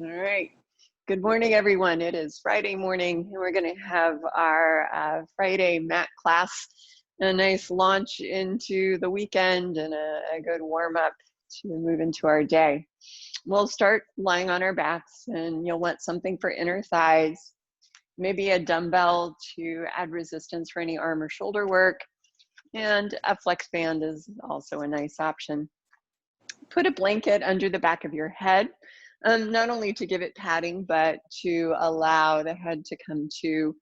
All right. Good morning, everyone. It is Friday morning, and we're going to have our Friday mat class, a nice launch into the weekend and a good warm up to move into our day. We'll start lying on our backs, and you'll want something for inner thighs, maybe a dumbbell to add resistance for any arm or shoulder work, and a flex band is also a nice option. Put a blanket under the back of your head, not only to give it padding, but to allow the head to come to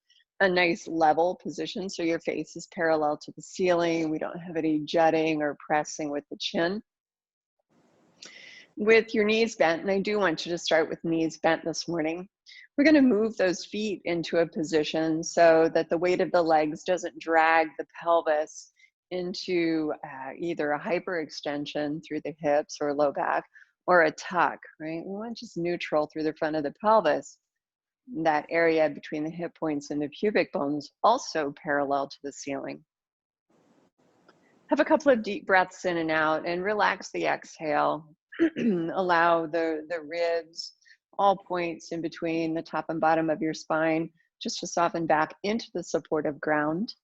a nice level position so your face is parallel to the ceiling. We don't have any jutting or pressing with the chin. With your knees bent, and I do want you to start with knees bent this morning, we're going to move those feet into a position so that the weight of the legs doesn't drag the pelvis into either a hyperextension through the hips or low back or a tuck, right? We want just neutral through the front of the pelvis. That area between the hip points and the pubic bones also parallel to the ceiling. Have a couple of deep breaths in and out and relax the exhale. Allow the ribs, all points in between the top and bottom of your spine, just to soften back into the supportive ground.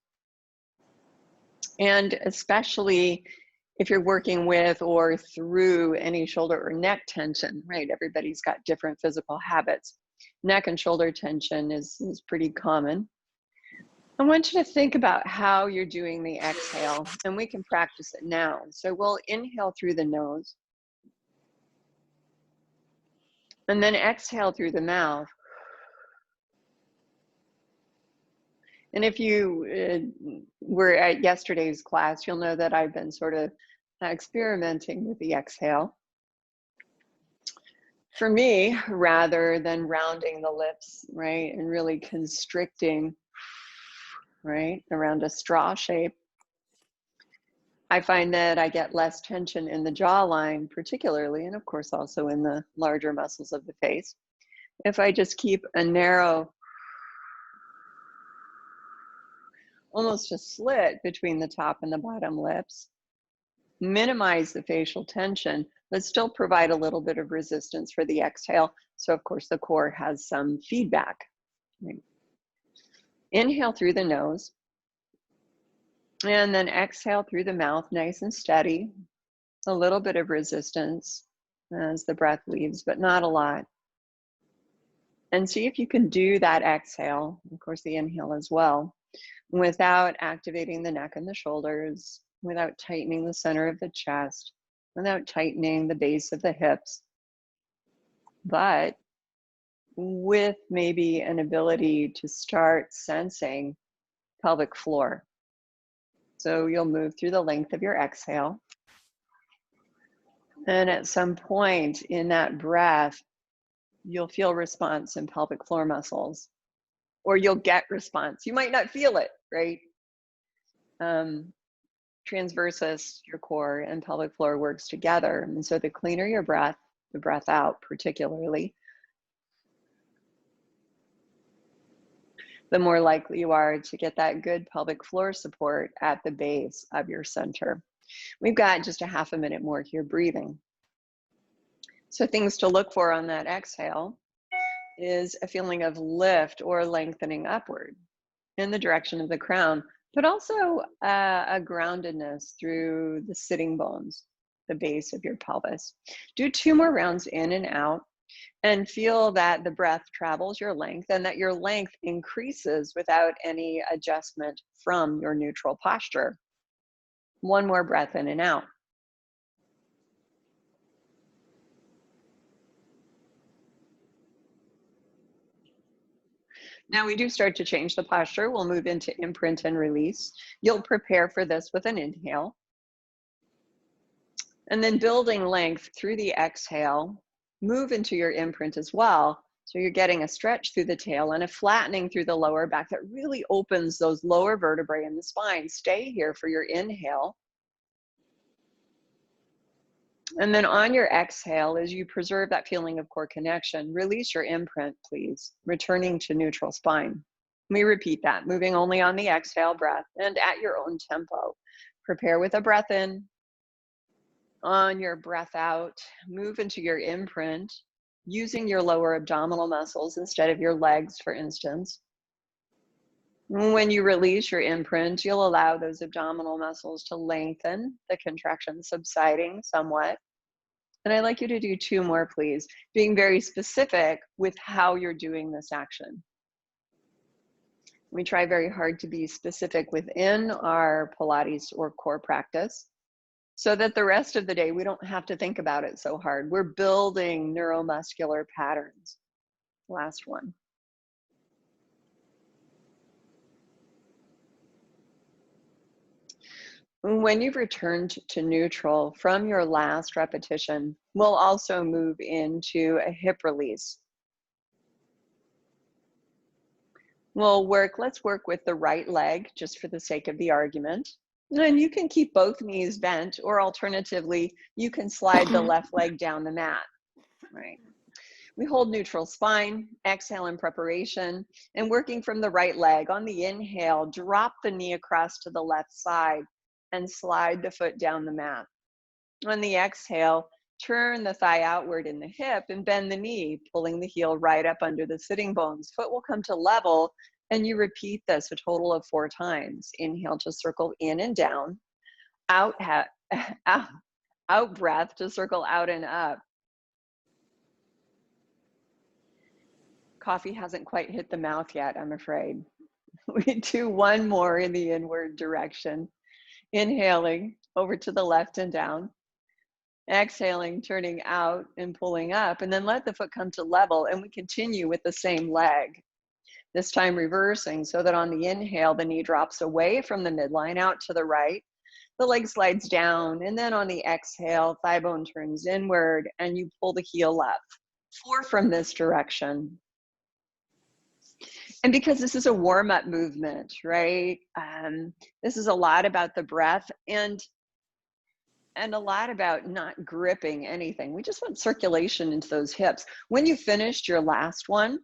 And especially if you're working with or through any shoulder or neck tension, right? Everybody's got different physical habits. Neck and shoulder tension is pretty common. I want you to think about how you're doing the exhale, and we can practice it now. So we'll inhale through the nose, and then exhale through the mouth. And if you were at yesterday's class, you'll know that I've been sort of experimenting with the exhale. For me, rather than rounding the lips, right, and really constricting, right, around a straw shape, I find that I get less tension in the jawline, particularly, and of course also in the larger muscles of the face. If I just keep a narrow, almost a slit between the top and the bottom lips, minimize the facial tension, but still provide a little bit of resistance for the exhale. So of course the core has some feedback. Right? Inhale through the nose, and then exhale through the mouth, nice and steady. A little bit of resistance as the breath leaves, but not a lot. And see if you can do that exhale, of course the inhale as well, without activating the neck and the shoulders, without tightening the center of the chest, without tightening the base of the hips, but with maybe an ability to start sensing pelvic floor. So you'll move through the length of your exhale. And at some point in that breath, you'll feel response in pelvic floor muscles, or you'll get response. You might not feel it, right? Transversus, your core, and pelvic floor works together. And so the cleaner your breath, the breath out particularly, the more likely you are to get that good pelvic floor support at the base of your center. We've got just a half a minute more here breathing. So things to look for on that exhale is a feeling of lift or lengthening upward in the direction of the crown, but also a groundedness through the sitting bones, the base of your pelvis. Do 2 more rounds in and out, and feel that the breath travels your length and that your length increases without any adjustment from your neutral posture. 1 more breath in and out. Now we do start to change the posture. We'll move into imprint and release. You'll prepare for this with an inhale. And then building length through the exhale, move into your imprint as well. So you're getting a stretch through the tail and a flattening through the lower back that really opens those lower vertebrae in the spine. Stay here for your inhale. And then on your exhale, as you preserve that feeling of core connection, release your imprint, please, returning to neutral spine. We repeat that, moving only on the exhale breath and at your own tempo. Prepare with a breath in. On your breath out, move into your imprint, using your lower abdominal muscles instead of your legs, for instance. When you release your imprint, you'll allow those abdominal muscles to lengthen, the contraction subsiding somewhat. And I'd like you to do two more, please, being very specific with how you're doing this action. We try very hard to be specific within our Pilates or core practice so that the rest of the day, we don't have to think about it so hard. We're building neuromuscular patterns. Last one. When you've returned to neutral from your last repetition, we'll also move into a hip release. Let's work with the right leg just for the sake of the argument. And you can keep both knees bent, or alternatively, you can slide the left leg down the mat, right? We hold neutral spine, exhale in preparation, and working from the right leg. On the inhale, drop the knee across to the left side and slide the foot down the mat. On the exhale, turn the thigh outward in the hip and bend the knee, pulling the heel right up under the sitting bones. Foot will come to level, and you repeat this a total of 4 times. Inhale to circle in and down, out breath to circle out and up. Coffee hasn't quite hit the mouth yet, I'm afraid. We do one more in the inward direction. Inhaling over to the left and down. Exhaling, turning out and pulling up, and then let the foot come to level, and we continue with the same leg. This time reversing so that on the inhale, the knee drops away from the midline out to the right. The leg slides down, and then on the exhale, thigh bone turns inward, and you pull the heel up. 4 from this direction. And because this is a warm-up movement, right? This is a lot about the breath and a lot about not gripping anything. We just want circulation into those hips. When you finished your last one,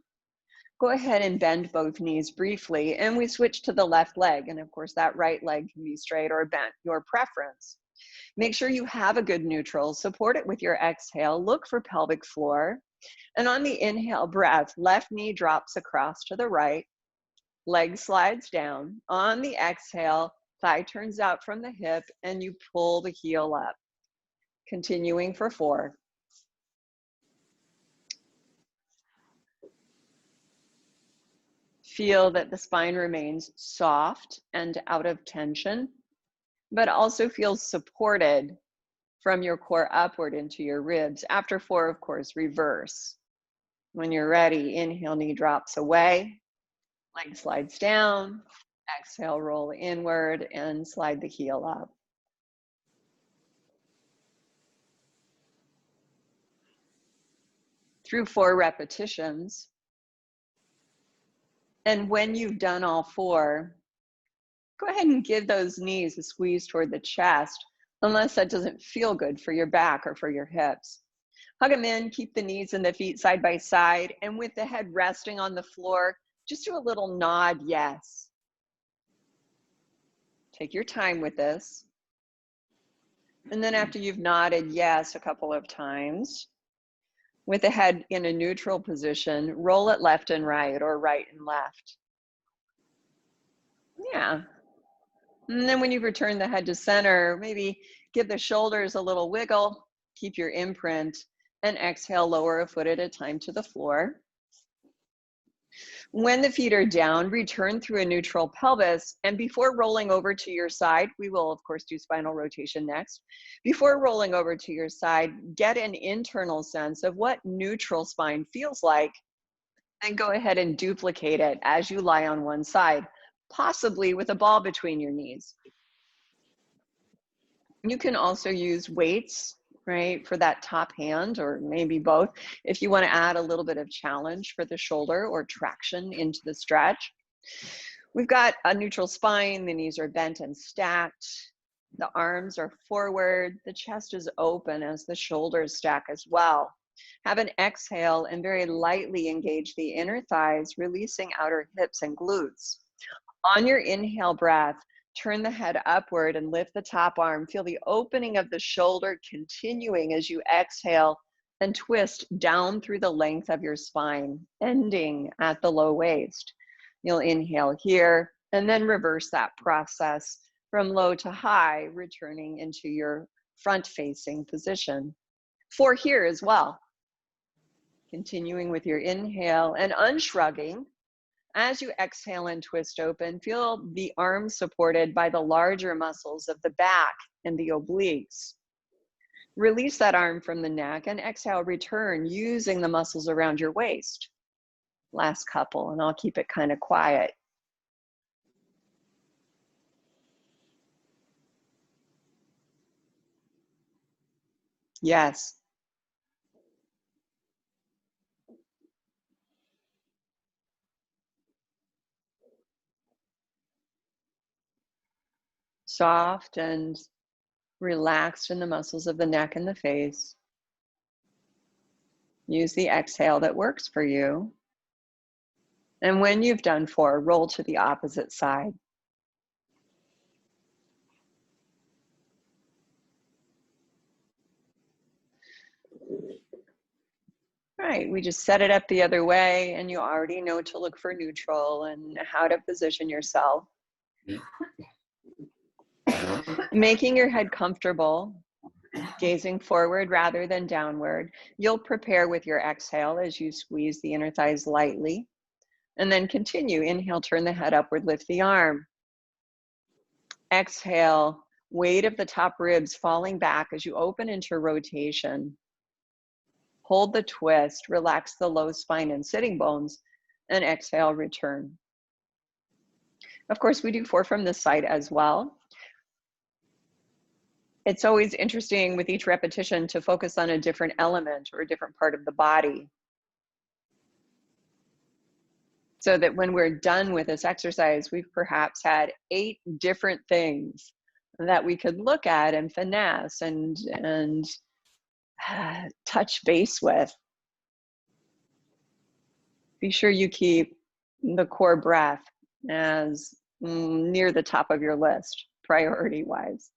go ahead and bend both knees briefly, and we switch to the left leg. And of course, that right leg can be straight or bent, your preference. Make sure you have a good neutral. Support it with your exhale. Look for pelvic floor. And on the inhale breath, left knee drops across to the right, leg slides down. On the exhale, thigh turns out from the hip, and you pull the heel up. Continuing for 4. Feel that the spine remains soft and out of tension, but also feels supported from your core upward into your ribs. After 4, of course, reverse. When you're ready, inhale, knee drops away, leg slides down, exhale, roll inward, and slide the heel up. Through 4 repetitions. And when you've done all 4, go ahead and give those knees a squeeze toward the chest, unless that doesn't feel good for your back or for your hips. Hug them in, keep the knees and the feet side by side, and with the head resting on the floor, just do a little nod yes. Take your time with this. And then after you've nodded yes a couple of times, with the head in a neutral position, roll it left and right or right and left. Yeah. And then when you return the head to center, maybe give the shoulders a little wiggle, keep your imprint, and exhale, lower a foot at a time to the floor. When the feet are down, return through a neutral pelvis. And before rolling over to your side, we will, of course, do spinal rotation next. Before rolling over to your side, get an internal sense of what neutral spine feels like, and go ahead and duplicate it as you lie on one side, possibly with a ball between your knees. You can also use weights, right, for that top hand, or maybe both, if you want to add a little bit of challenge for the shoulder or traction into the stretch. We've got a neutral spine, the knees are bent and stacked, the arms are forward, the chest is open as the shoulders stack as well. Have an exhale and very lightly engage the inner thighs, releasing outer hips and glutes. On your inhale breath, turn the head upward and lift the top arm. Feel the opening of the shoulder continuing as you exhale and twist down through the length of your spine, ending at the low waist. You'll inhale here and then reverse that process from low to high, returning into your front-facing position. 4 here as well. Continuing with your inhale and unshrugging. As you exhale and twist open, feel the arms supported by the larger muscles of the back and the obliques. Release that arm from the neck and exhale, return using the muscles around your waist. Last couple, and I'll keep it kind of quiet. Yes. Soft and relaxed in the muscles of the neck and the face. Use the exhale that works for you. And when you've done 4, roll to the opposite side. All right, we just set it up the other way, and you already know to look for neutral and how to position yourself. Making your head comfortable, gazing forward rather than downward. You'll prepare with your exhale as you squeeze the inner thighs lightly. And then continue. Inhale, turn the head upward, lift the arm. Exhale, weight of the top ribs falling back as you open into rotation. Hold the twist, relax the low spine and sitting bones, and exhale, return. Of course, we do 4 from this side as well. It's always interesting with each repetition to focus on a different element or a different part of the body, so that when we're done with this exercise, we've perhaps had 8 different things that we could look at and finesse and touch base with. Be sure you keep the core breath as near the top of your list, priority-wise.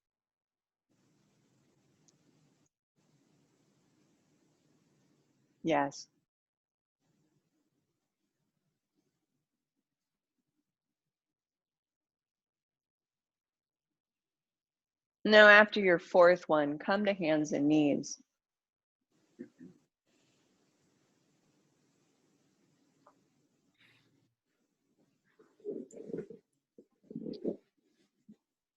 Yes. Now, after your 4th one, come to hands and knees.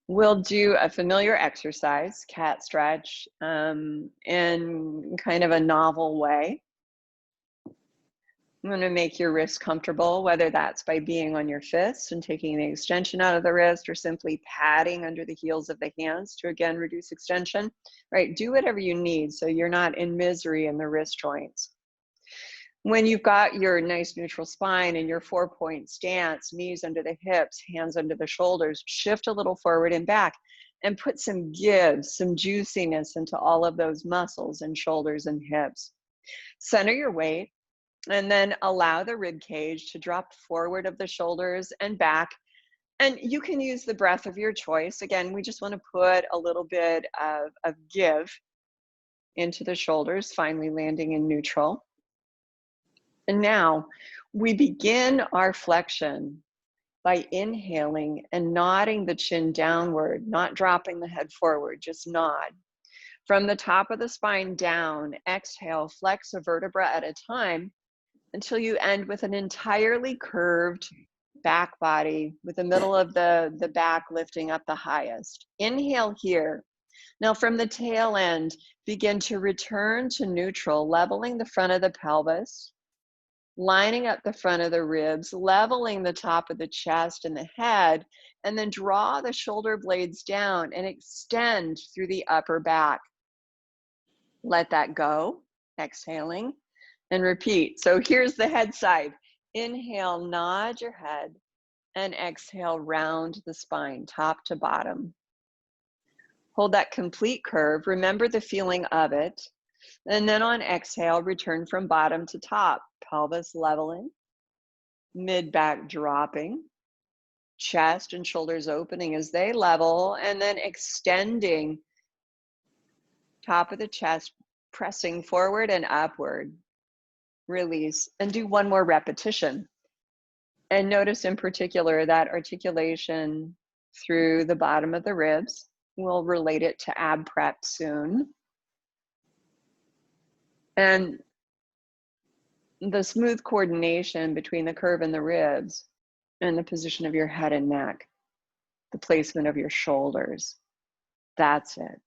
We'll do a familiar exercise, cat stretch, in kind of a novel way. I'm going to make your wrist comfortable, whether that's by being on your fist and taking the extension out of the wrist, or simply patting under the heels of the hands to again reduce extension. Right, do whatever you need so you're not in misery in the wrist joints. When you've got your nice neutral spine and your 4-point stance, knees under the hips, hands under the shoulders, shift a little forward and back and put some give, some juiciness into all of those muscles and shoulders and hips. Center your weight and then allow the rib cage to drop forward of the shoulders and back. And you can use the breath of your choice. Again, we just want to put a little bit of give into the shoulders, finally landing in neutral. And now we begin our flexion by inhaling and nodding the chin downward, not dropping the head forward, just nod. From the top of the spine down, exhale, flex a vertebra at a time until you end with an entirely curved back body with the middle of the back lifting up the highest. Inhale here. Now from the tail end, begin to return to neutral, leveling the front of the pelvis, lining up the front of the ribs, leveling the top of the chest and the head, and then draw the shoulder blades down and extend through the upper back. Let that go, exhaling, and repeat. So here's the head side. Inhale, nod your head, and exhale, round the spine, top to bottom. Hold that complete curve. Remember the feeling of it. And then on exhale, return from bottom to top, pelvis leveling, mid-back dropping, chest and shoulders opening as they level, and then extending top of the chest, pressing forward and upward. Release, and do one more repetition. And notice in particular that articulation through the bottom of the ribs. We'll relate it to ab prep soon. And the smooth coordination between the curve in the ribs and the position of your head and neck, the placement of your shoulders. That's it.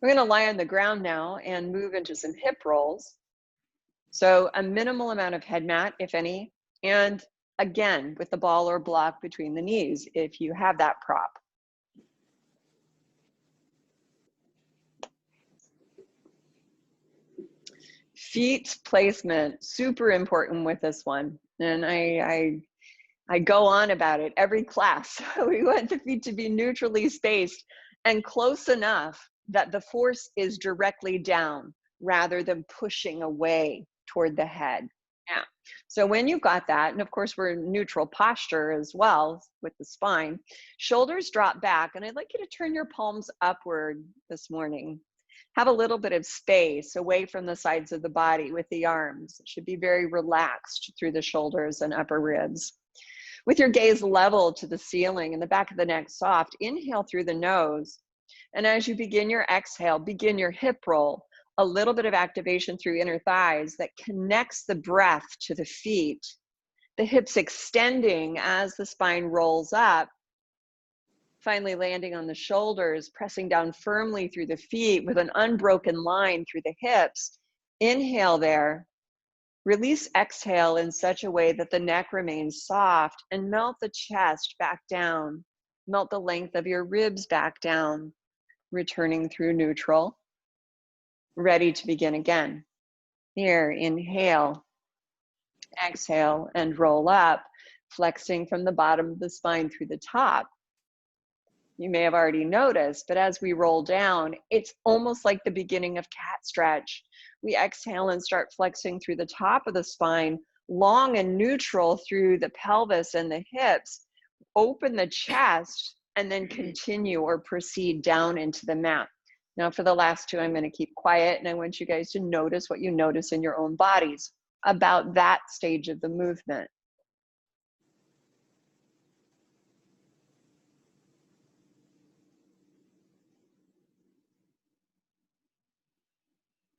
We're going to lie on the ground now and move into some hip rolls. So a minimal amount of head mat, if any, and again, with the ball or block between the knees, if you have that prop. Feet placement, super important with this one. And I go on about it every class. We want the feet to be neutrally spaced and close enough that the force is directly down rather than pushing away toward the head. Yeah. So when you've got that, and of course we're in neutral posture as well with the spine, shoulders drop back, and I'd like you to turn your palms upward this morning. Have a little bit of space away from the sides of the body with the arms. It should be very relaxed through the shoulders and upper ribs. With your gaze level to the ceiling and the back of the neck soft, inhale through the nose. And as you begin your exhale, begin your hip roll. A little bit of activation through inner thighs that connects the breath to the feet. The hips extending as the spine rolls up. Finally landing on the shoulders, pressing down firmly through the feet with an unbroken line through the hips. Inhale there. Release, exhale in such a way that the neck remains soft, and melt the chest back down. Melt the length of your ribs back down, returning through neutral. Ready to begin again. Here, inhale, exhale, and roll up, flexing from the bottom of the spine through the top. You may have already noticed, but as we roll down, it's almost like the beginning of cat stretch. We exhale and start flexing through the top of the spine, long and neutral through the pelvis and the hips. Open the chest and then continue or proceed down into the mat. Now for the last two, I'm going to keep quiet, and I want you guys to notice what you notice in your own bodies about that stage of the movement.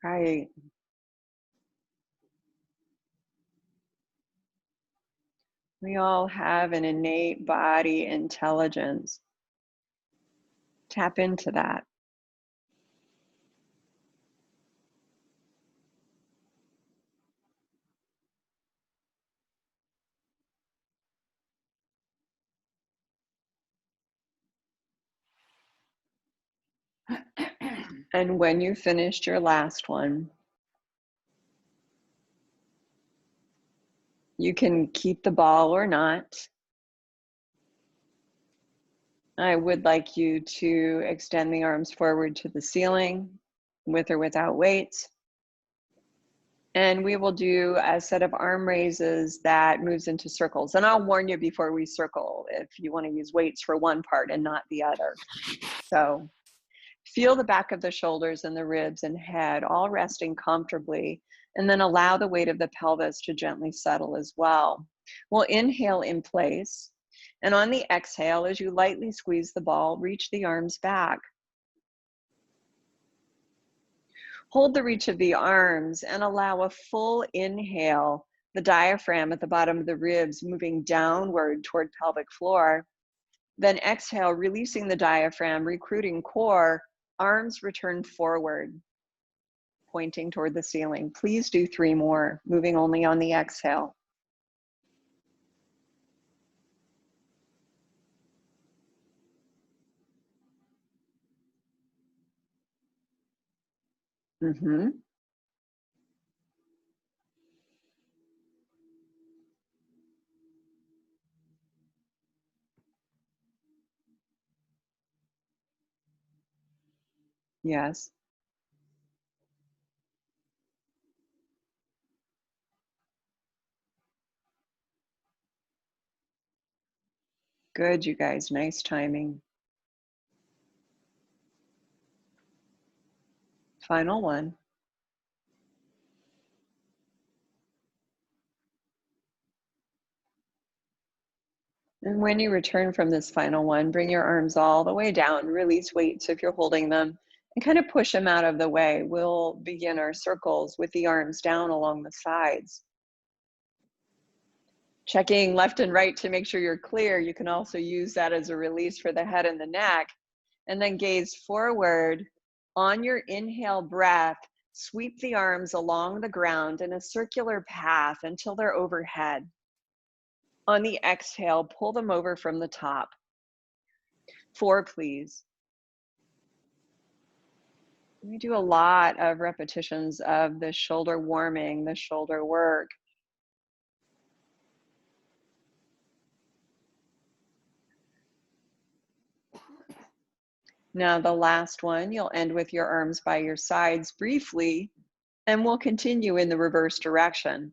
Right. We all have an innate body intelligence. Tap into that. And when you finished your last one, you can keep the ball or not. I would like you to extend the arms forward to the ceiling, with or without weights. And we will do a set of arm raises that moves into circles. And I'll warn you before we circle if you want to use weights for one part and not the other. So feel the back of the shoulders and the ribs and head all resting comfortably, and then allow the weight of the pelvis to gently settle as well. We'll inhale in place, and on the exhale, as you lightly squeeze the ball, reach the arms back. Hold the reach of the arms and allow a full inhale, the diaphragm at the bottom of the ribs moving downward toward pelvic floor. Then exhale, releasing the diaphragm, recruiting core, arms return forward, pointing toward the ceiling. Please do 3 more, moving only on the exhale. Yes. Good, you guys. Nice timing. Final one. And when you return from this final one, bring your arms all the way down, release weights if you're holding them, and kind of push them out of the way. We'll begin our circles with the arms down along the sides. Checking left and right to make sure you're clear. You can also use that as a release for the head and the neck. And then gaze forward. On your inhale breath, sweep the arms along the ground in a circular path until they're overhead. On the exhale, pull them over from the top. 4, please. We do a lot of repetitions of the shoulder warming, the shoulder work. Now the last one, you'll end with your arms by your sides briefly, and we'll continue in the reverse direction.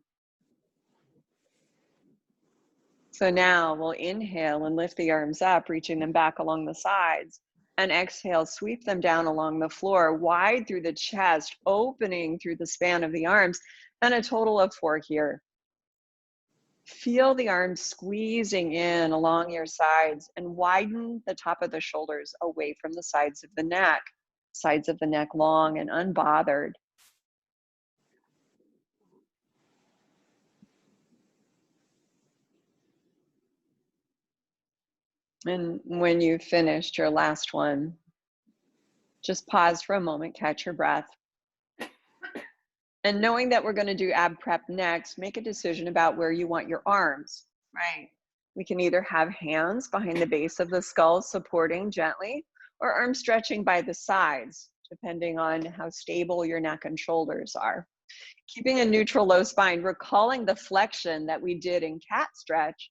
So now we'll inhale and lift the arms up, reaching them back along the sides. And exhale, sweep them down along the floor, wide through the chest, opening through the span of the arms, and a total of 4 here. Feel the arms squeezing in along your sides and widen the top of the shoulders away from the sides of the neck long and unbothered. And when you've finished your last one, just pause for a moment, catch your breath. And knowing that we're going to do ab prep next, make a decision about where you want your arms, right? We can either have hands behind the base of the skull supporting gently, or arms stretching by the sides, depending on how stable your neck and shoulders are. Keeping a neutral low spine, recalling the flexion that we did in cat stretch.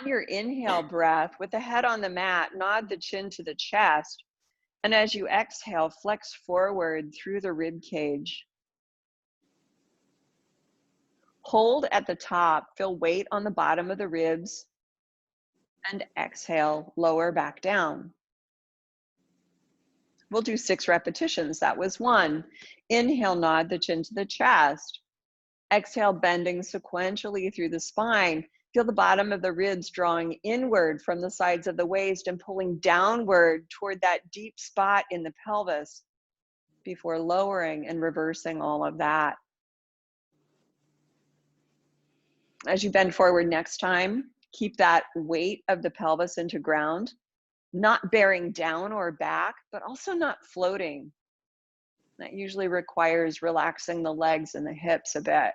On your inhale breath, with the head on the mat, nod the chin to the chest. And as you exhale, flex forward through the rib cage. Hold at the top, feel weight on the bottom of the ribs, and exhale, lower back down. We'll do 6 repetitions. That was 1. Inhale, nod the chin to the chest. Exhale, bending sequentially through the spine. Feel the bottom of the ribs drawing inward from the sides of the waist and pulling downward toward that deep spot in the pelvis before lowering and reversing all of that. As you bend forward next time, keep that weight of the pelvis into ground, not bearing down or back, but also not floating. That usually requires relaxing the legs and the hips a bit.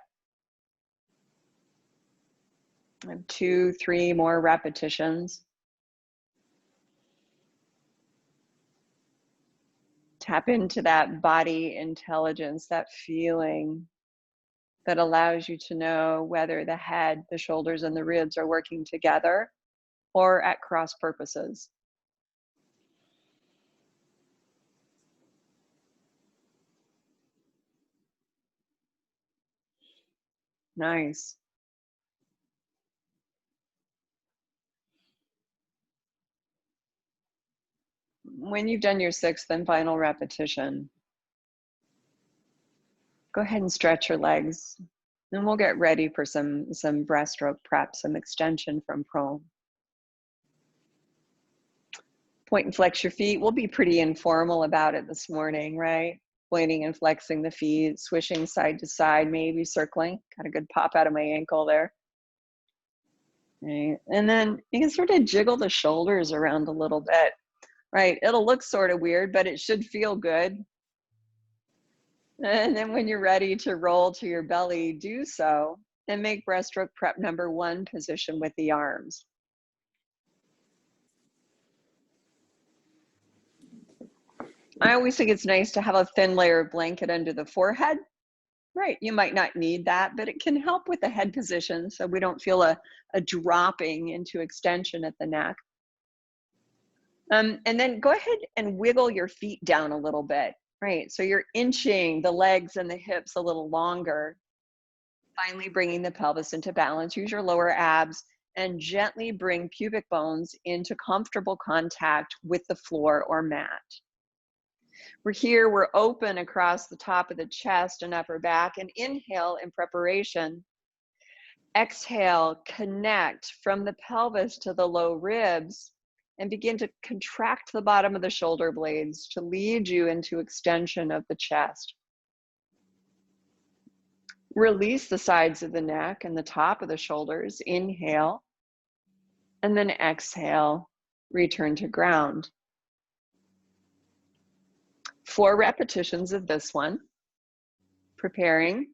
And 2, 3 more repetitions. Tap into that body intelligence, that feeling that allows you to know whether the head, the shoulders, and the ribs are working together or at cross purposes. Nice. When you've done your 6th and final repetition, go ahead and stretch your legs, and we'll get ready for some breaststroke prep, some extension from prone. Point and flex your feet. We'll be pretty informal about it this morning, right? Pointing and flexing the feet, swishing side to side, maybe circling. Got a good pop out of my ankle there. Right. And then you can sort of jiggle the shoulders around a little bit, right? It'll look sort of weird, but it should feel good. And then when you're ready to roll to your belly, do so, and make breaststroke prep number 1 position with the arms. I always think it's nice to have a thin layer of blanket under the forehead. Right, you might not need that, but it can help with the head position so we don't feel a dropping into extension at the neck. And then go ahead and wiggle your feet down a little bit, right? So you're inching the legs and the hips a little longer. Finally bringing the pelvis into balance. Use your lower abs and gently bring pubic bones into comfortable contact with the floor or mat. We're here, we're open across the top of the chest and upper back, and inhale in preparation. Exhale, connect from the pelvis to the low ribs and begin to contract the bottom of the shoulder blades to lead you into extension of the chest. Release the sides of the neck and the top of the shoulders. Inhale, and then exhale, return to ground. 4 repetitions of this one. Preparing.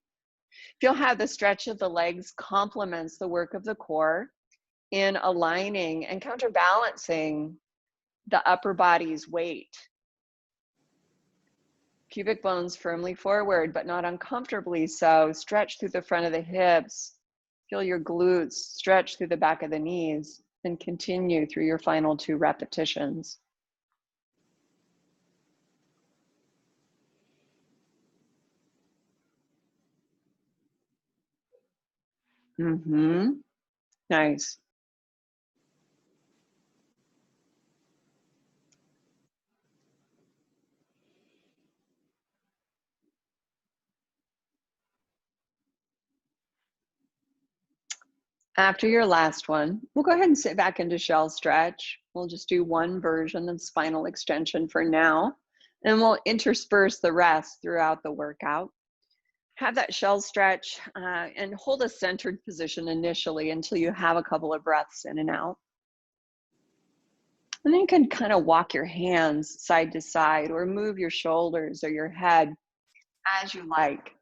Feel how the stretch of the legs complements the work of the core in aligning and counterbalancing the upper body's weight. Pubic bones firmly forward, but not uncomfortably so. Stretch through the front of the hips. Feel your glutes stretch through the back of the knees, and continue through your final 2 repetitions. Nice. After your last one, we'll go ahead and sit back into shell stretch. We'll just do one version of spinal extension for now, and we'll intersperse the rest throughout the workout. Have that shell stretch and hold a centered position initially until you have a couple of breaths in and out. And then you can kind of walk your hands side to side or move your shoulders or your head as you like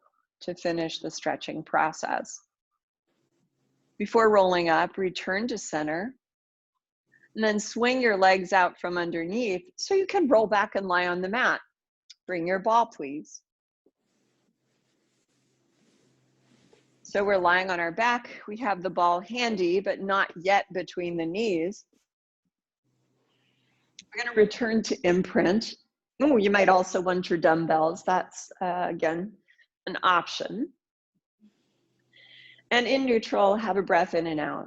to finish the stretching process. Before rolling up, return to center, and then swing your legs out from underneath so you can roll back and lie on the mat. Bring your ball, please. So we're lying on our back. We have the ball handy, but not yet between the knees. We're going to return to imprint. Oh, you might also want your dumbbells. That's, again, an option. And in neutral, have a breath in and out.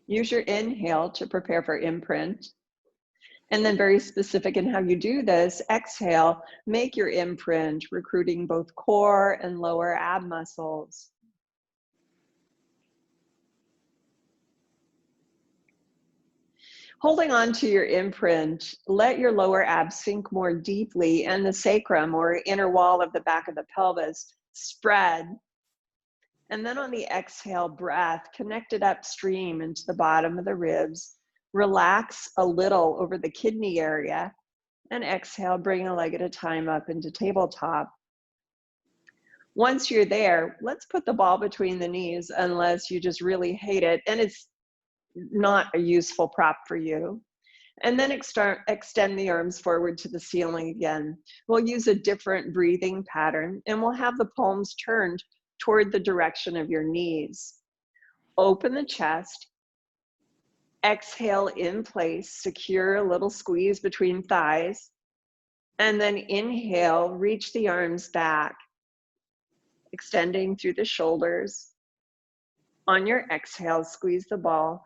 Use your inhale to prepare for imprint. And then very specific in how you do this, exhale, make your imprint, recruiting both core and lower ab muscles. Holding on to your imprint, let your lower abs sink more deeply and the sacrum or inner wall of the back of the pelvis spread. And then on the exhale breath, connect it upstream into the bottom of the ribs. Relax a little over the kidney area. And exhale, bring a leg at a time up into tabletop. Once you're there, let's put the ball between the knees unless you just really hate it and it's not a useful prop for you. And then extend the arms forward to the ceiling again. We'll use a different breathing pattern and we'll have the palms turned toward the direction of your knees. Open the chest. Exhale in place, secure a little squeeze between thighs. And then inhale, reach the arms back, extending through the shoulders. On your exhale, squeeze the ball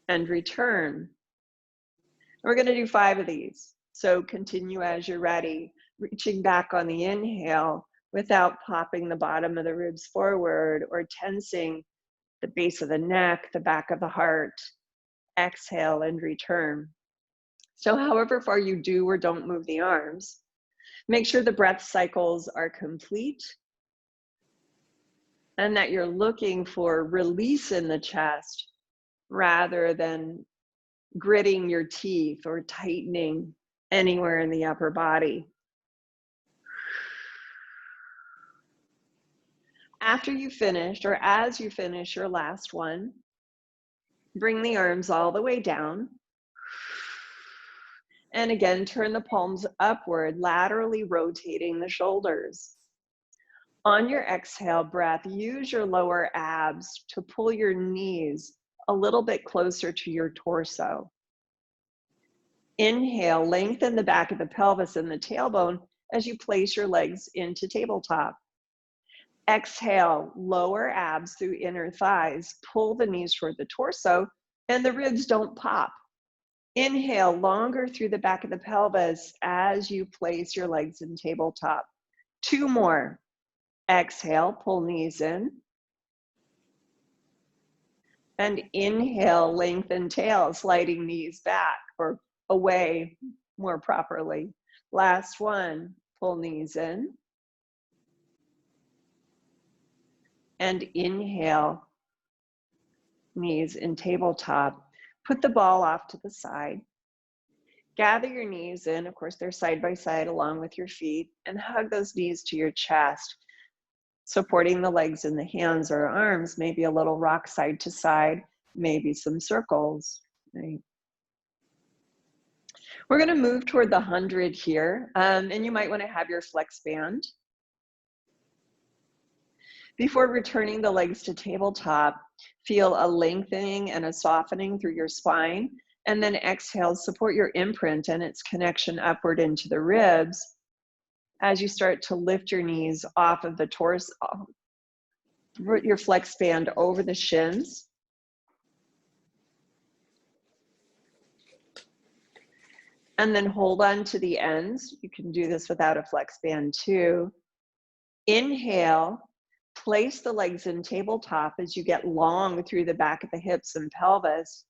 and return. We're going to do 5 of these. So continue as you're ready, reaching back on the inhale without popping the bottom of the ribs forward or tensing the base of the neck, the back of the heart. Exhale and return. So however far you do or don't move the arms, make sure the breath cycles are complete and that you're looking for release in the chest rather than gritting your teeth or tightening anywhere in the upper body. After you finished, or as you finish your last one, bring the arms all the way down. And again, turn the palms upward, laterally rotating the shoulders. On your exhale breath, use your lower abs to pull your knees a little bit closer to your torso. Inhale, lengthen the back of the pelvis and the tailbone as you place your legs into tabletop. Exhale, lower abs through inner thighs, pull the knees toward the torso, and the ribs don't pop. Inhale longer through the back of the pelvis as you place your legs in tabletop. 2 more. Exhale, pull knees in. And inhale, lengthen tail, sliding knees back or away more properly. Last one, pull knees in. And inhale, knees in tabletop. Put the ball off to the side. Gather your knees in, of course, they're side by side along with your feet, and hug those knees to your chest, supporting the legs in the hands or arms, maybe a little rock side to side, maybe some circles. Right? We're going to move toward the 100 here, and you might want to have your flex band. Before returning the legs to tabletop, feel a lengthening and a softening through your spine, and then exhale, support your imprint and its connection upward into the ribs as you start to lift your knees off of the torso, your flex band over the shins. And then hold on to the ends. You can do this without a flex band too. Inhale, place the legs in tabletop as you get long through the back of the hips and pelvis.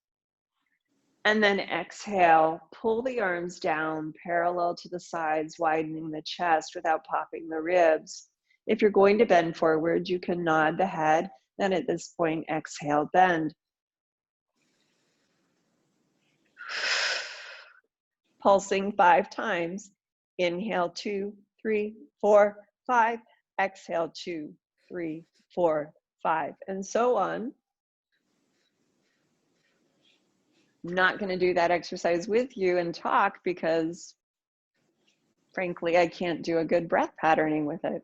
And then exhale, pull the arms down parallel to the sides, widening the chest without popping the ribs. If you're going to bend forward, you can nod the head. Then at this point, exhale, bend. Pulsing 5 times. Inhale, 2, 3, 4, 5. Exhale, 2, 3, 4, 5, and so on. I'm not going to do that exercise with you and talk because, frankly, I can't do a good breath patterning with it.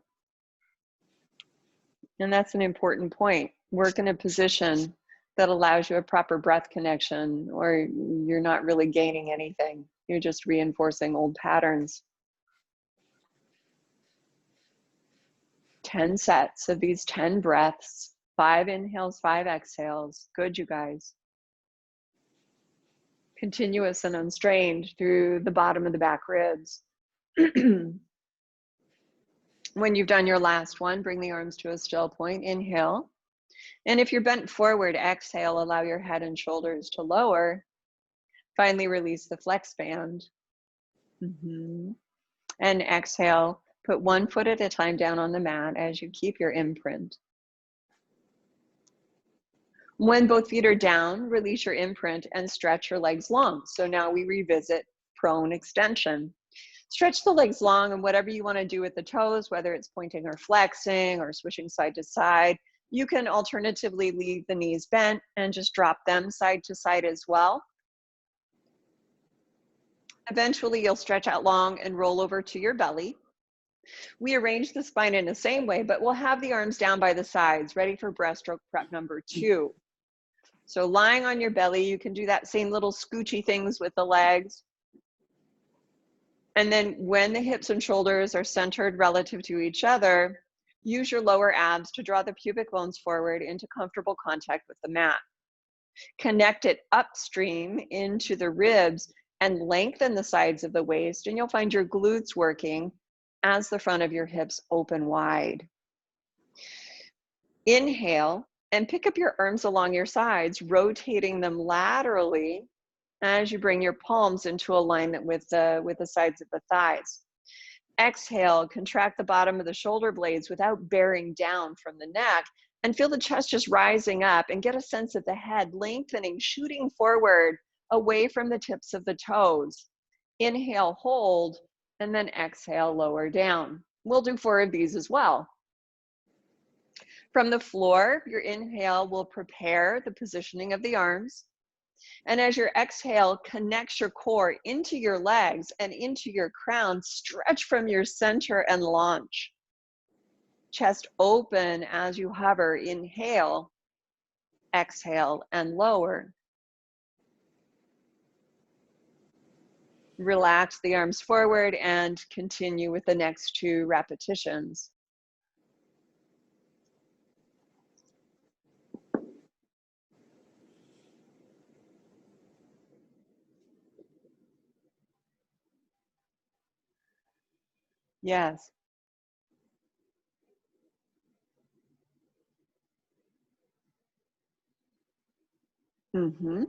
And that's an important point. Work in a position that allows you a proper breath connection, or you're not really gaining anything. You're just reinforcing old patterns. 10 sets of these 10 breaths, 5 inhales, 5 exhales. Good, you guys. Continuous and unstrained through the bottom of the back ribs. When you've done your last one, bring the arms to a still point. Inhale. And if you're bent forward, exhale, allow your head and shoulders to lower. Finally, release the flex band. And exhale, put 1 foot at a time down on the mat as you keep your imprint. When both feet are down, release your imprint and stretch your legs long. So now we revisit prone extension. Stretch the legs long, and whatever you want to do with the toes, whether it's pointing or flexing or swishing side to side, you can alternatively leave the knees bent and just drop them side to side as well. Eventually, you'll stretch out long and roll over to your belly. We arrange the spine in the same way, but we'll have the arms down by the sides, ready for breaststroke prep number 2. So lying on your belly, you can do that same little scoochy things with the legs. And then when the hips and shoulders are centered relative to each other, use your lower abs to draw the pubic bones forward into comfortable contact with the mat. Connect it upstream into the ribs and lengthen the sides of the waist, and you'll find your glutes working as the front of your hips open wide. Inhale and pick up your arms along your sides, rotating them laterally as you bring your palms into alignment with the sides of the thighs. Exhale, contract the bottom of the shoulder blades without bearing down from the neck, and feel the chest just rising up, and get a sense of the head lengthening, shooting forward away from the tips of the toes. Inhale, hold, and then exhale, lower down. We'll do 4 of these as well. From the floor, your inhale will prepare the positioning of the arms. And as your exhale connects your core into your legs and into your crown, stretch from your center and launch. Chest open as you hover. Inhale, exhale, and lower. Relax the arms forward and continue with the next 2 repetitions. Yes. Mm-hmm.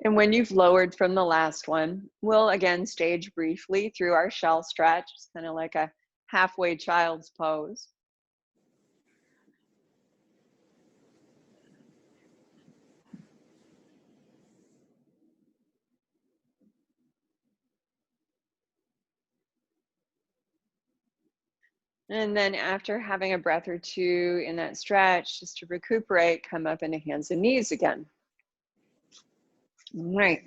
And when you've lowered from the last one, we'll again stage briefly through our shell stretch. It's kind of like a halfway child's pose. And then after having a breath or two in that stretch, just to recuperate, come up into hands and knees again. All right.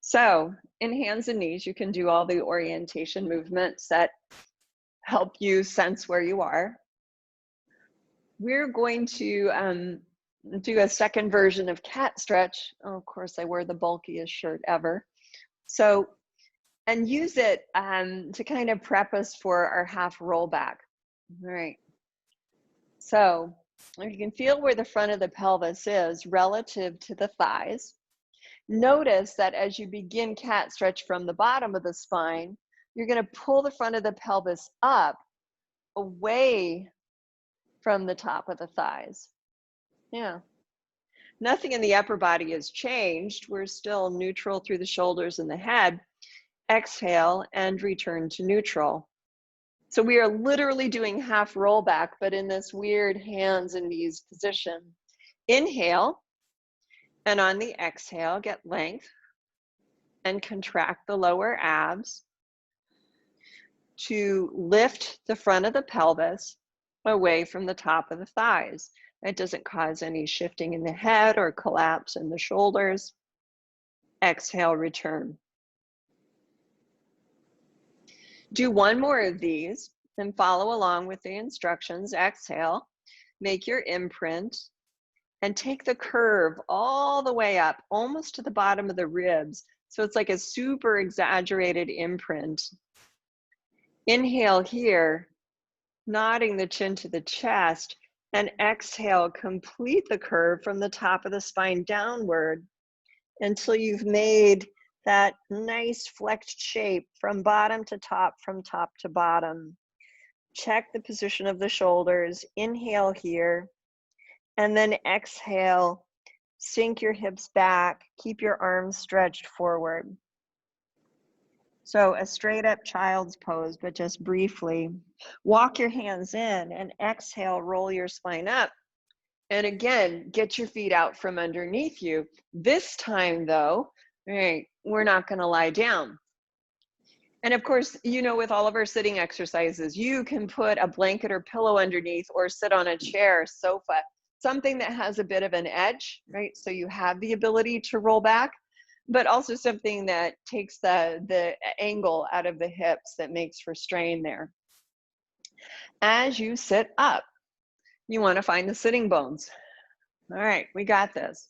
So in hands and knees, you can do all the orientation movements that help you sense where you are. We're going to do a second version of cat stretch. Oh, of course, I wear the bulkiest shirt ever. So, and use it to kind of prep us for our half roll back. All right. So you can feel where the front of the pelvis is relative to the thighs. Notice that as you begin cat stretch from the bottom of the spine, you're going to pull the front of the pelvis up away from the top of the thighs. Yeah. Nothing in the upper body has changed. We're still neutral through the shoulders and the head. Exhale and return to neutral. So we are literally doing half rollback, but in this weird hands and knees position. Inhale, and on the exhale, get length and contract the lower abs to lift the front of the pelvis away from the top of the thighs. It doesn't cause any shifting in the head or collapse in the shoulders. Exhale, return. Do one more of these and follow along with the instructions. Exhale, make your imprint, and take the curve all the way up, almost to the bottom of the ribs. So it's like a super exaggerated imprint. Inhale here, nodding the chin to the chest, and exhale, complete the curve from the top of the spine downward until you've made that nice flexed shape from bottom to top, from top to bottom. Check the position of the shoulders. Inhale here, and then exhale, sink your hips back, keep your arms stretched forward. So a straight up child's pose, but just briefly. Walk your hands in and exhale, roll your spine up. And again, get your feet out from underneath you. This time though, right, we're not gonna lie down. And of course, you know, with all of our sitting exercises, you can put a blanket or pillow underneath or sit on a chair, sofa, something that has a bit of an edge, right? So you have the ability to roll back, but also something that takes the angle out of the hips that makes for strain there. As you sit up, you want to find the sitting bones. All right, we got this.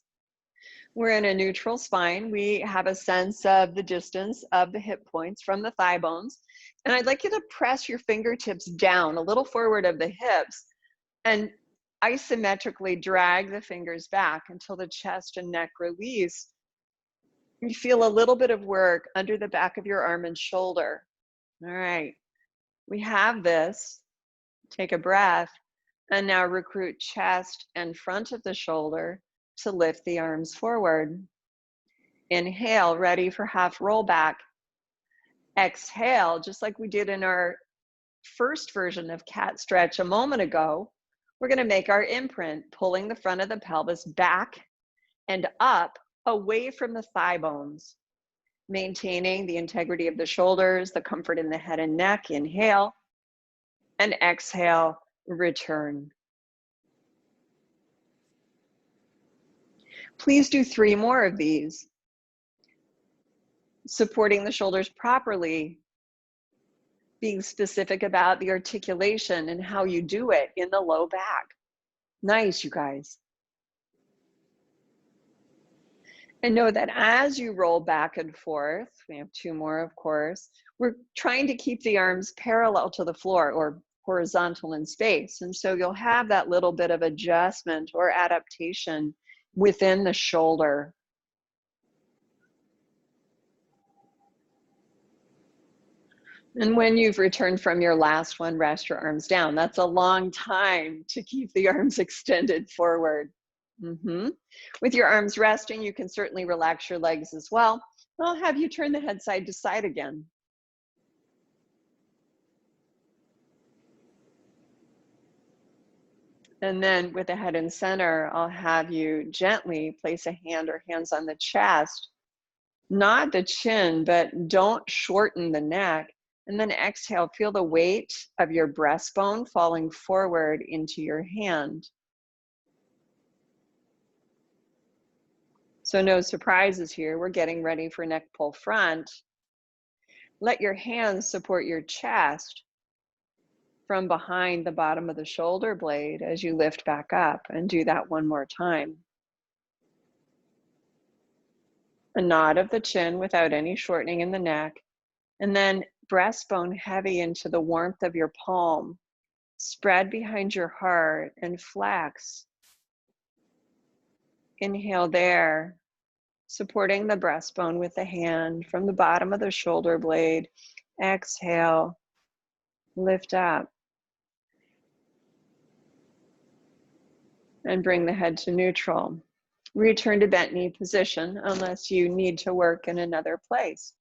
We're in a neutral spine. We have a sense of the distance of the hip points from the thigh bones. And I'd like you to press your fingertips down a little forward of the hips and isometrically drag the fingers back until the chest and neck release. You feel a little bit of work under the back of your arm and shoulder. All right, we have this. Take a breath, and now recruit chest and front of the shoulder to lift the arms forward. Inhale, ready for half roll back. Exhale, just like we did in our first version of cat stretch a moment ago, we're going to make our imprint, pulling the front of the pelvis back and up away from the thigh bones, maintaining the integrity of the shoulders, the comfort in the head and neck. Inhale, and exhale, return. Please do 3 more of these. Supporting the shoulders properly, being specific about the articulation and how you do it in the low back. Nice, you guys. And know that as you roll back and forth, we have 2 more, of course, we're trying to keep the arms parallel to the floor or horizontal in space. And so you'll have that little bit of adjustment or adaptation within the shoulder. And when you've returned from your last one, rest your arms down. That's a long time to keep the arms extended forward. With your arms resting, you can certainly relax your legs as well. I'll have you turn the head side to side again. And then with the head in center, I'll have you gently place a hand or hands on the chest, not the chin, but don't shorten the neck. And then exhale, feel the weight of your breastbone falling forward into your hand. So no surprises here. We're getting ready for neck pull front. Let your hands support your chest from behind the bottom of the shoulder blade as you lift back up, and do that one more time. A nod of the chin without any shortening in the neck, and then breastbone heavy into the warmth of your palm. Spread behind your heart and flex. Inhale there, supporting the breastbone with the hand from the bottom of the shoulder blade. Exhale, lift up. And bring the head to neutral. Return to bent knee position unless you need to work in another place.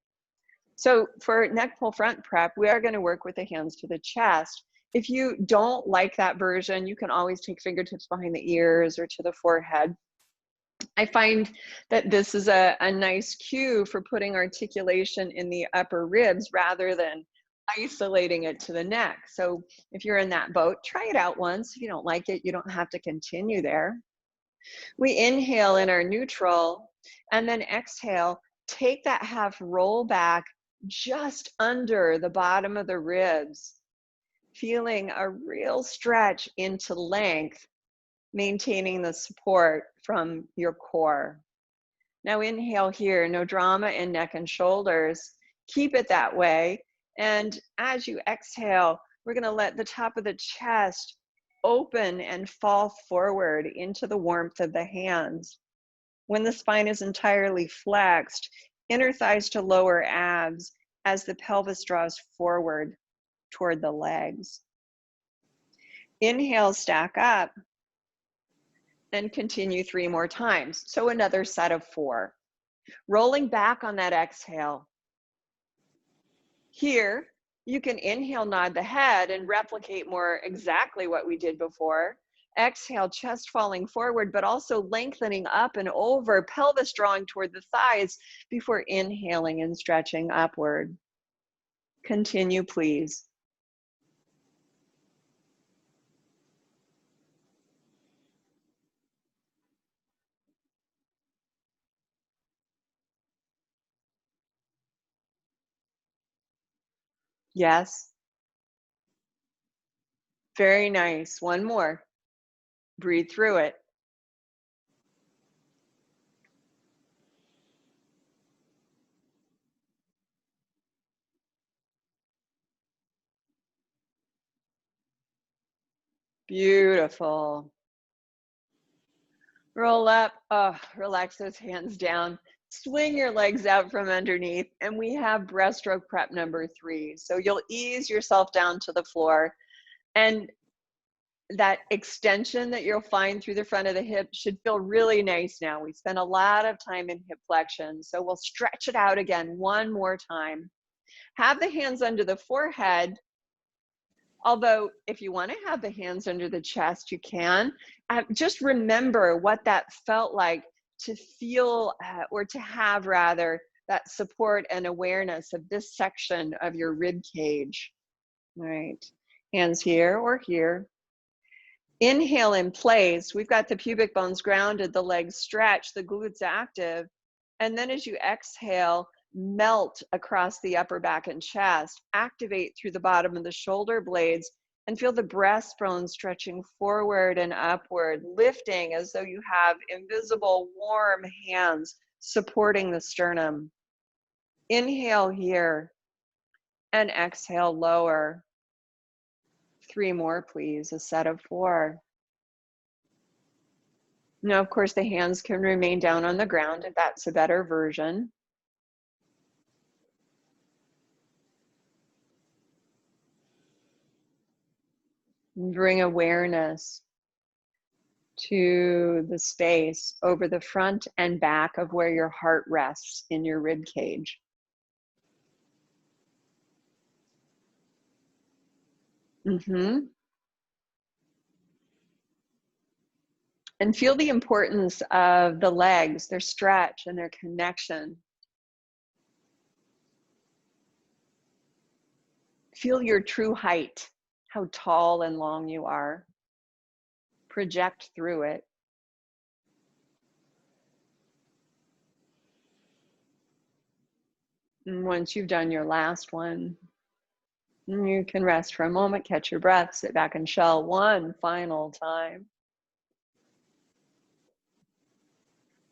So for neck pull front prep, we are going to work with the hands to the chest. If you don't like that version, you can always take fingertips behind the ears or to the forehead. I find that this is a nice cue for putting articulation in the upper ribs rather than isolating it to the neck. So if you're in that boat, try it out once. If you don't like it, you don't have to continue there. We inhale in our neutral, and then exhale, take that half roll back just under the bottom of the ribs, feeling a real stretch into length, maintaining the support from your core. Now inhale here, no drama in neck and shoulders. Keep it that way. And as you exhale, we're going to let the top of the chest open and fall forward into the warmth of the hands. When the spine is entirely flexed, inner thighs to lower abs as the pelvis draws forward toward the legs. Inhale, stack up, and continue 3 more times. So another set of 4. Rolling back on that exhale. Here, you can inhale, nod the head, and replicate more exactly what we did before. Exhale, chest falling forward, but also lengthening up and over, pelvis drawing toward the thighs before inhaling and stretching upward. Continue, please. Yes. Very nice. One more. Breathe through it. Beautiful. Roll up. Oh, relax those hands down. Swing your legs out from underneath, and we have breaststroke prep number 3. So you'll ease yourself down to the floor, and that extension that you'll find through the front of the hip should feel really nice now. We spent a lot of time in hip flexion, so we'll stretch it out again one more time. Have the hands under the forehead, although if you want to have the hands under the chest, you can. Just remember what that felt like to feel, or to have rather, that support and awareness of this section of your rib cage. All right, hands here or here. Inhale in place. We've got the pubic bones grounded, the legs stretched, the glutes active. And then as you exhale, melt across the upper back and chest, activate through the bottom of the shoulder blades, and feel the breastbone stretching forward and upward, lifting as though you have invisible, warm hands supporting the sternum. Inhale here and exhale, lower. 3 more, please, a set of 4. Now, of course, the hands can remain down on the ground if that's a better version. Bring awareness to the space over the front and back of where your heart rests in your rib cage. And feel the importance of the legs, their stretch and their connection. Feel your true height, how tall and long you are. Project through it. And once you've done your last one, you can rest for a moment, catch your breath, sit back and shell one final time.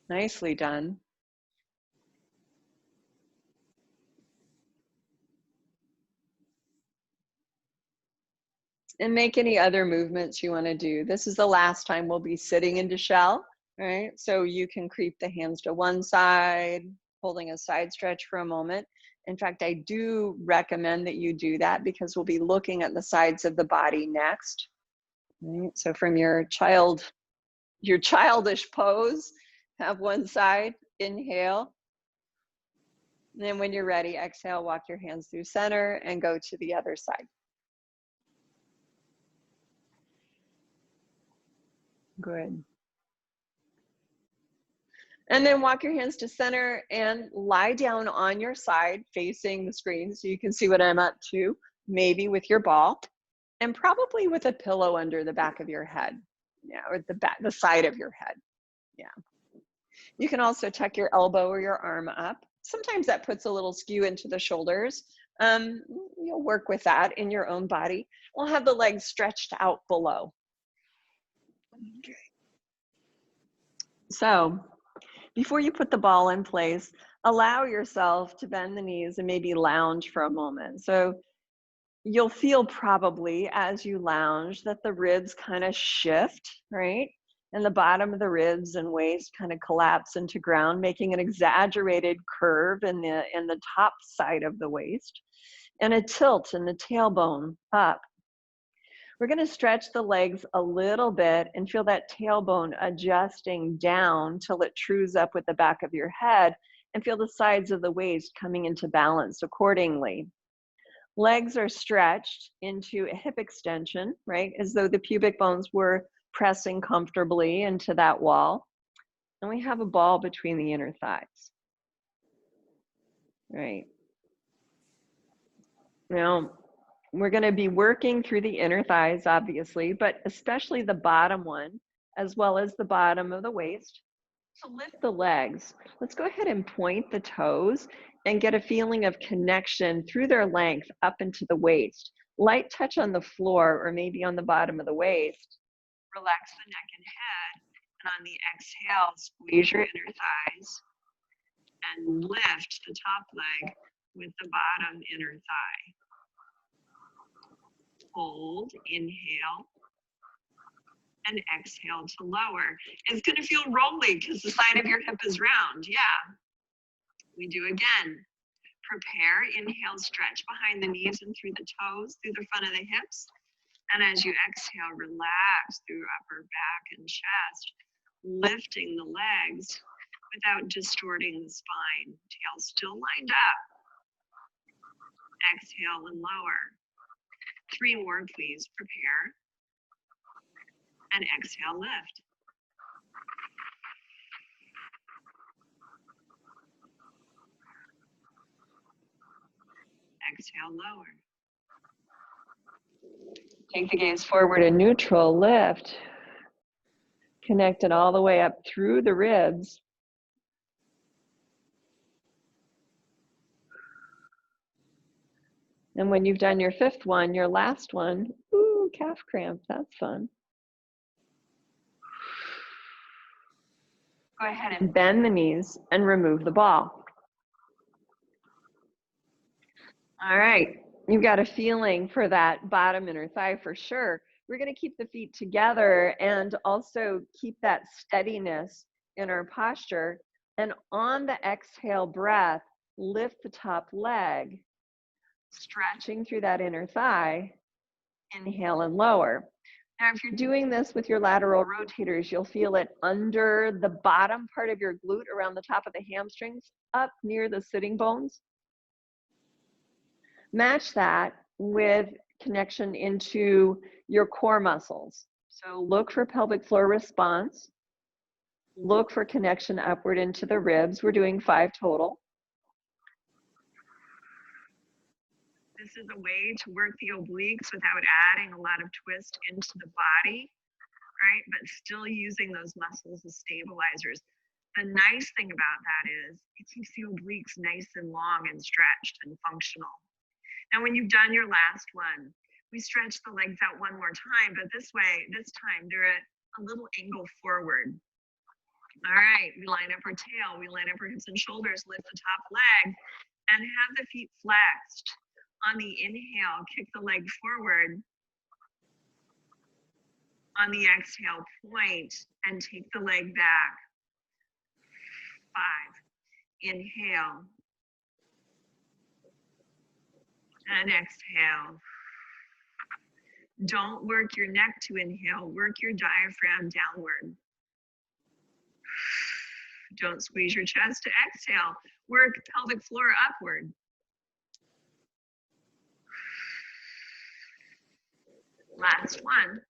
Nicely done. And make any other movements you want to do. This is the last time we'll be sitting into shell, right? So you can creep the hands to one side, holding a side stretch for a moment. In fact, I do recommend that you do that because we'll be looking at the sides of the body next. Right? So from your childish pose, have one side, inhale. And then when you're ready, exhale, walk your hands through center and go to the other side. Good. And then walk your hands to center and lie down on your side facing the screen so you can see what I'm up to, maybe with your ball and probably with a pillow under the back of your head. Yeah, or the side of your head. Yeah. You can also tuck your elbow or your arm up. Sometimes that puts a little skew into the shoulders. You'll work with that in your own body. We'll have the legs stretched out below. Okay. So before you put the ball in place, allow yourself to bend the knees and maybe lounge for a moment. So you'll feel probably as you lounge that the ribs kind of shift, right? And the bottom of the ribs and waist kind of collapse into ground, making an exaggerated curve in the top side of the waist and a tilt in the tailbone up. We're going to stretch the legs a little bit and feel that tailbone adjusting down till it trues up with the back of your head and feel the sides of the waist coming into balance accordingly. Legs are stretched into a hip extension, right? As though the pubic bones were pressing comfortably into that wall. And we have a ball between the inner thighs, right? Now, we're going to be working through the inner thighs, obviously, but especially the bottom one, as well as the bottom of the waist. So lift the legs. Let's go ahead and point the toes and get a feeling of connection through their length up into the waist. Light touch on the floor or maybe on the bottom of the waist. Relax the neck and head. And on the exhale, squeeze your inner thighs and lift the top leg with the bottom inner thigh. Hold, inhale, and exhale to lower. It's going to feel rolly because the side of your hip is round. Yeah. We do again. Prepare, inhale, stretch behind the knees and through the toes, through the front of the hips. And as you exhale, relax through upper back and chest, lifting the legs without distorting the spine. Tail still lined up. Exhale and lower. 3 more, please. Prepare. And exhale, lift. Exhale, lower. Take the gaze forward and neutral, lift. Connect it all the way up through the ribs. And when you've done your 5th one, your last one, ooh, calf cramp, that's fun. Go ahead and bend the knees and remove the ball. All right, You've got a feeling for that bottom inner thigh for sure. We're going to keep the feet together and also keep that steadiness in our posture. And on the exhale breath, lift the top leg, stretching through that inner thigh. Inhale and lower. Now, if you're doing this with your lateral rotators, you'll feel it under the bottom part of your glute around the top of the hamstrings, up near the sitting bones. Match that with connection into your core muscles. So look for pelvic floor response. Look for connection upward into the ribs. We're doing 5 total. This is a way to work the obliques without adding a lot of twist into the body, right? But still using those muscles as stabilizers. The nice thing about that is it keeps the obliques nice and long and stretched and functional. Now, when you've done your last one, we stretch the legs out one more time, but this time they're at a little angle forward. All right, we line up our tail, we line up our hips and shoulders, lift the top leg, and have the feet flexed. On the inhale, kick the leg forward. On the exhale, point and take the leg back. 5. Inhale. And exhale. Don't work your neck to inhale, work your diaphragm downward. Don't squeeze your chest to exhale, work pelvic floor upward. Last one.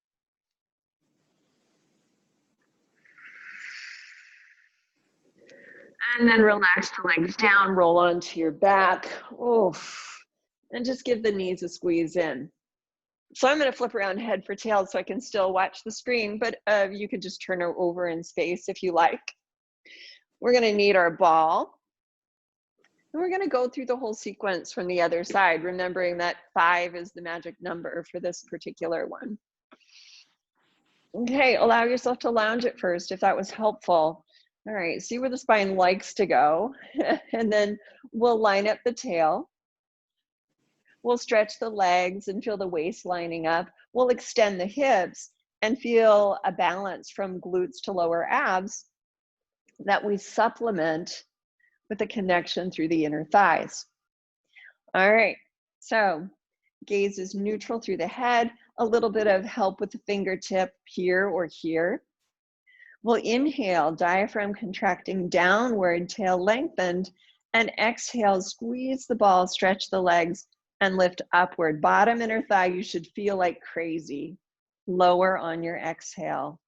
And then relax the legs down, roll onto your back. Oof. And just give the knees a squeeze in. So I'm going to flip around head for tail so I can still watch the screen, but you could just turn it over in space if you like. We're going to need our ball. And we're going to go through the whole sequence from the other side, remembering that 5 is the magic number for this particular one. Okay, allow yourself to lounge at first if that was helpful. All right, see where the spine likes to go. And then we'll line up the tail. We'll stretch the legs and feel the waist lining up. We'll extend the hips and feel a balance from glutes to lower abs that we supplement with a connection through the inner thighs. All right, so gaze is neutral through the head, a little bit of help with the fingertip here or here. We'll inhale, diaphragm contracting downward, tail lengthened, and exhale, squeeze the ball, stretch the legs, and lift upward. Bottom inner thigh, you should feel like crazy. Lower on your exhale.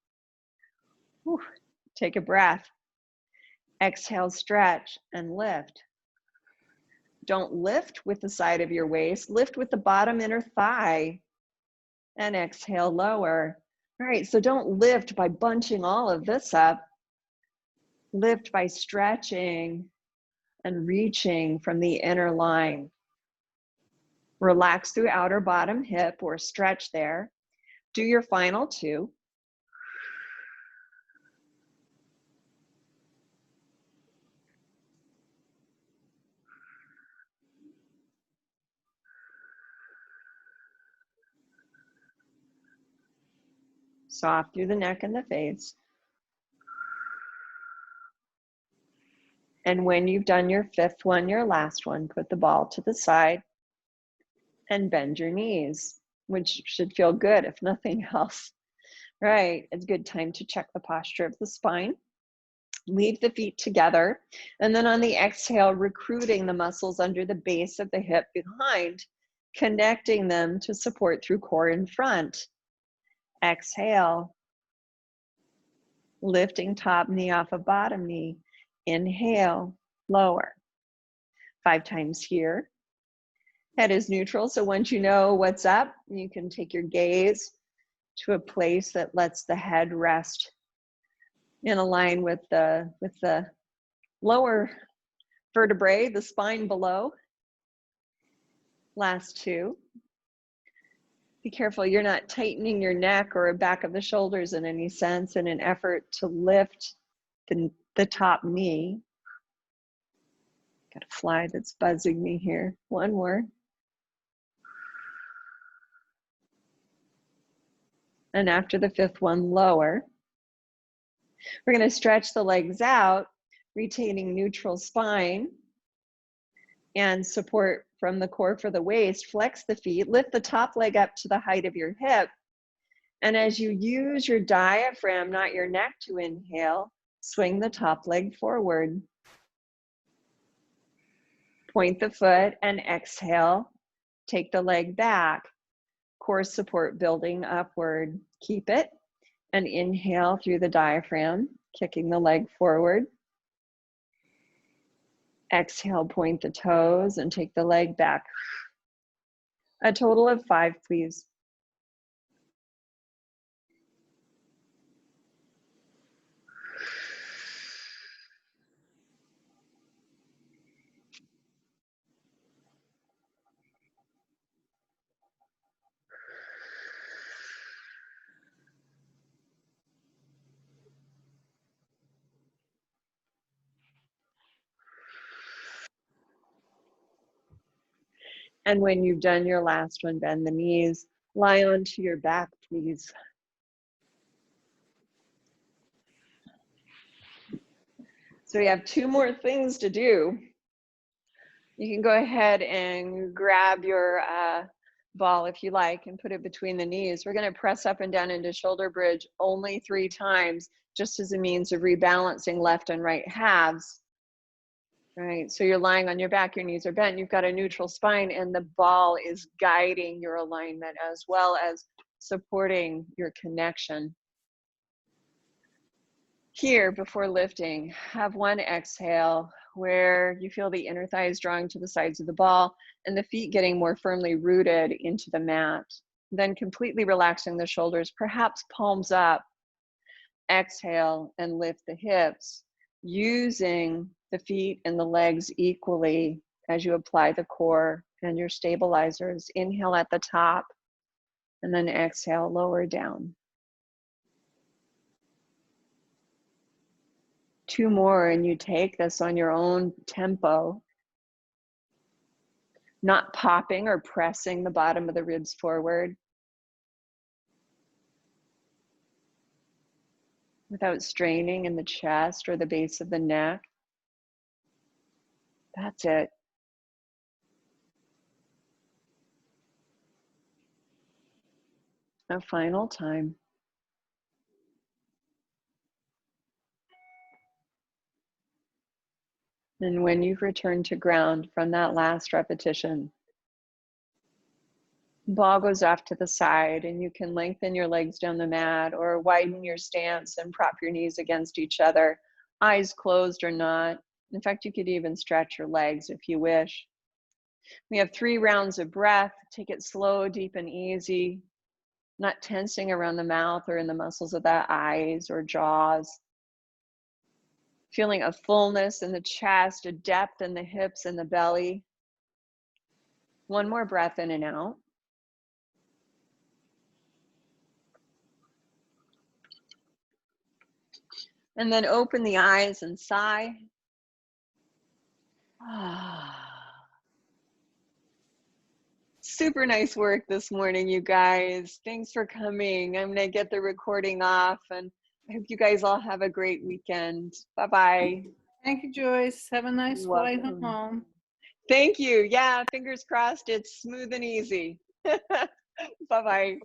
Whew. Take a breath. Exhale, stretch, and lift. Don't lift with the side of your waist. Lift with the bottom inner thigh. And exhale, lower. All right, so don't lift by bunching all of this up. Lift by stretching and reaching from the inner line. Relax through outer bottom hip or stretch there. Do your final 2. Soft through the neck and the face. And when you've done your 5th one, your last one, put the ball to the side and bend your knees, which should feel good if nothing else. Right, it's a good time to check the posture of the spine. Leave the feet together. And then on the exhale, recruiting the muscles under the base of the hip behind, connecting them to support through core in front. Exhale, lifting top knee off of bottom knee. Inhale, lower. 5 times here. Head is neutral, so once you know what's up, you can take your gaze to a place that lets the head rest in a line with the lower vertebrae, the spine below. Last 2. Be careful you're not tightening your neck or back of the shoulders in any sense in an effort to lift the top knee. Got a fly that's buzzing me here. 1 more. And after the fifth one, lower. We're going to stretch the legs out, retaining neutral spine and support from the core for the waist. Flex the feet, lift the top leg up to the height of your hip. And as you use your diaphragm, not your neck, to inhale, swing the top leg forward. Point the foot and exhale. Take the leg back. Core support building upward. Keep it. And inhale through the diaphragm, kicking the leg forward. Exhale, point the toes and take the leg back. A total of 5, please. And when you've done your last one, bend the knees, lie onto your back, please. So we have 2 more things to do. You can go ahead and grab your ball if you like and put it between the knees. We're going to press up and down into shoulder bridge only 3 times, just as a means of rebalancing left and right halves. Right, so you're lying on your back, your knees are bent, you've got a neutral spine, and the ball is guiding your alignment as well as supporting your connection. Here, before lifting, have one exhale where you feel the inner thighs drawing to the sides of the ball and the feet getting more firmly rooted into the mat. Then completely relaxing the shoulders, perhaps palms up. Exhale and lift the hips, using the feet and the legs equally as you apply the core and your stabilizers. Inhale at the top and then exhale, lower down. 2 more and you take this on your own tempo, not popping or pressing the bottom of the ribs forward, without straining in the chest or the base of the neck. That's it. A final time. And when you've returned to ground from that last repetition, ball goes off to the side and you can lengthen your legs down the mat or widen your stance and prop your knees against each other, eyes closed or not. In fact, you could even stretch your legs if you wish. We have 3 rounds of breath. Take it slow, deep, and easy, not tensing around the mouth or in the muscles of the eyes or jaws. Feeling a fullness in the chest, a depth in the hips and the belly. 1 more breath in and out. And then open the eyes and sigh. Super nice work this morning, you guys. Thanks for coming. I'm gonna get the recording off and I hope you guys all have a great weekend. Bye-bye. Thank you, Joyce. Have a nice flight Welcome. home. Thank you. Yeah, fingers crossed it's smooth and easy. Bye-bye.